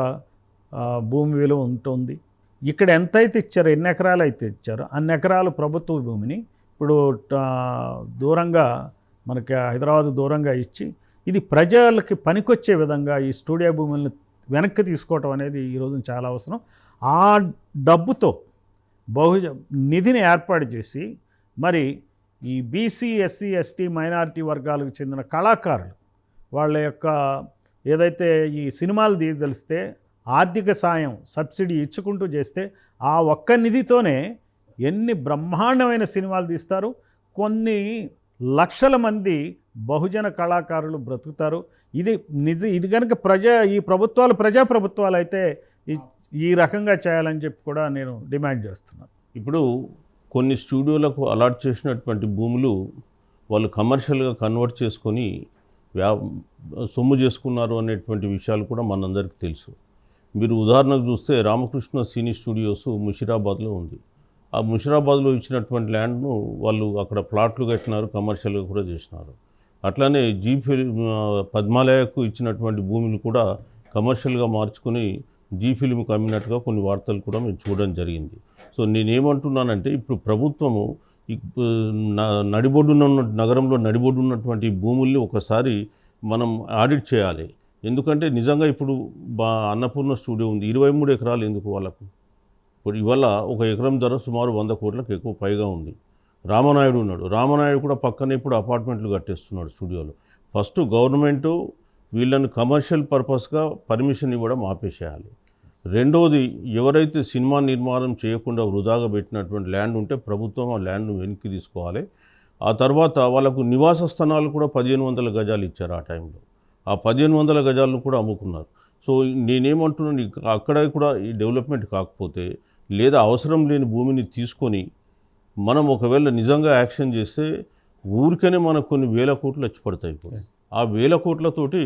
భూమి విలువ ఉంటుంది. ఇక్కడ ఎంతైతే ఇచ్చారో, ఎన్ని ఎకరాలు అయితే ఇచ్చారో అన్ని ఎకరాలు ప్రభుత్వ భూమిని ఇప్పుడు దూరంగా, మనకి హైదరాబాద్ దూరంగా ఇచ్చి, ఇది ప్రజలకి పనికొచ్చే విధంగా ఈ స్టూడియో భూములను వెనక్కి తీసుకోవటం అనేది ఈరోజు చాలా అవసరం. ఆ డబ్బుతో నిధిని ఏర్పాటు చేసి, మరి ఈ బీసీ, ఎస్సీ, ఎస్టీ, మైనారిటీ వర్గాలకు చెందిన కళాకారులు వాళ్ళ యొక్క ఏదైతే ఈ సినిమాలు తీయదలిస్తే ఆర్థిక సాయం, సబ్సిడీ ఇచ్చుకుంటూ చేస్తే ఆ ఒక్క నిధితోనే ఎన్ని బ్రహ్మాండమైన సినిమాలు తీస్తారు. కొన్ని లక్షల మంది బహుజన కళాకారులు బ్రతుకుతారు. ఇది కనుక ఈ ప్రభుత్వాలు ప్రజాప్రభుత్వాలు అయితే ఈ రకంగా చేయాలని చెప్పి కూడా నేను డిమాండ్ చేస్తున్నాను. ఇప్పుడు కొన్ని స్టూడియోలకు అలాట్ చేసినటువంటి భూములు వాళ్ళు కమర్షియల్గా కన్వర్ట్ చేసుకొని సొమ్ము చేసుకున్నారు అనేటువంటి విషయాలు కూడా మనందరికీ తెలుసు. మీరు ఉదాహరణకు చూస్తే రామకృష్ణ సినీ స్టూడియోస్ ముషిరాబాద్లో ఉంది. ఆ ముషిరాబాద్లో ఇచ్చినటువంటి ల్యాండ్ను వాళ్ళు అక్కడ ప్లాట్లు కట్టినారు, కమర్షియల్గా కూడా చేసినారు. అట్లానే పద్మాలయకు ఇచ్చినటువంటి భూమిని కూడా కమర్షియల్గా మార్చుకుని జీ ఫిల్మ్కి అమ్మినట్టుగా కొన్ని వార్తలు కూడా మేము చూడడం జరిగింది. సో నేనేమంటున్నానంటే ఇప్పుడు ప్రభుత్వము నగరంలో నడిబొడ్డు ఉన్నటువంటి భూముల్ని ఒకసారి మనం ఆడిట్ చేయాలి. ఎందుకంటే నిజంగా ఇప్పుడు అన్నపూర్ణ స్టూడియో ఉంది, 23 ఎకరాలు ఎందుకు వాళ్ళకు? ఇప్పుడు ఇవాళ ఒక ఎకరం ధర సుమారు 100 కోట్లకు ఎక్కువ పైగా ఉంది. రామనాయుడు ఉన్నాడు, రామనాయుడు కూడా పక్కనే ఇప్పుడు అపార్ట్మెంట్లు కట్టేస్తున్నాడు స్టూడియోలో. ఫస్ట్ గవర్నమెంటు వీళ్ళని కమర్షియల్ పర్పస్గా పర్మిషన్ ఇవ్వడం ఆపేసేయాలి. రెండోది, ఎవరైతే సినిమా నిర్మాణం చేయకుండా వృధాగా పెట్టినటువంటి ల్యాండ్ ఉంటే ప్రభుత్వం ఆ ల్యాండ్ను వెనక్కి తీసుకోవాలి. ఆ తర్వాత వాళ్ళకు నివాస స్థానాలు కూడా 1500 గజాలు ఇచ్చారు ఆ టైంలో. ఆ 1500 గజాలను కూడా అమ్ముకున్నారు. సో నేనేమంటున్నాను, అక్కడ కూడా ఈ డెవలప్మెంట్ కాకపోతే లేదా అవసరం లేని భూమిని తీసుకొని మనం ఒకవేళ నిజంగా యాక్షన్ చేస్తే ఊరికనే మనకు కొన్ని వేల కోట్లు వచ్చి పడతాయి. ఆ వేల కోట్లతోటి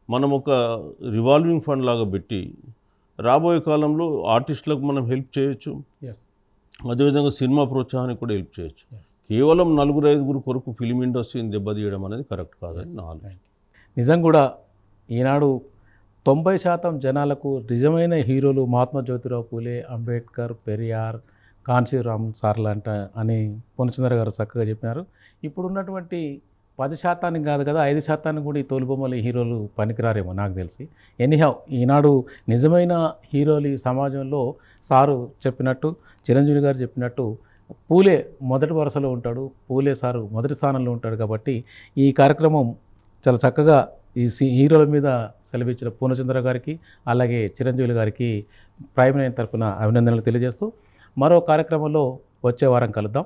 మనం ఒక రివాల్వింగ్ ఫండ్ లాగా పెట్టి రాబోయే కాలంలో ఆర్టిస్టులకు మనం హెల్ప్ చేయొచ్చు, అదేవిధంగా సినిమా ప్రోత్సాహానికి కూడా హెల్ప్ చేయొచ్చు. కేవలం 4-5 కొరకు ఫిలిం ఇండస్ట్రీని దెబ్బతీయడం అనేది కరెక్ట్ కాదని నా ఆలోచన. నిజం కూడా ఈనాడు 90% జనాలకు నిజమైన హీరోలు మహాత్మా జ్యోతిరావు పూలే, అంబేద్కర్, పెరియార్, కాన్షీరామ్ సార్లంట అని పూర్ణచంద్ర గారు చక్కగా చెప్పినారు. ఇప్పుడున్నటువంటి 10% కాదు కదా, 5% కూడా ఈ తోలుబొమ్మల హీరోలు పనికిరారేమో నాకు తెలిసి. ఎనీహౌ ఈనాడు నిజమైన హీరోలు ఈ సమాజంలో సారు చెప్పినట్టు, చిరంజీవి గారు చెప్పినట్టు పూలే మొదటి వరుసలో ఉంటాడు, పూలే సారు మొదటి స్థానంలో ఉంటాడు. కాబట్టి ఈ కార్యక్రమం చాలా చక్కగా ఈ హీరోల మీద సెలవిచ్చిన పూర్ణచంద్ర గారికి అలాగే చిరంజీవి గారికి ప్రైమ్ నైన్ తరపున అభినందనలు తెలియజేస్తూ మరో కార్యక్రమంలో వచ్చే వారం కలుద్దాం.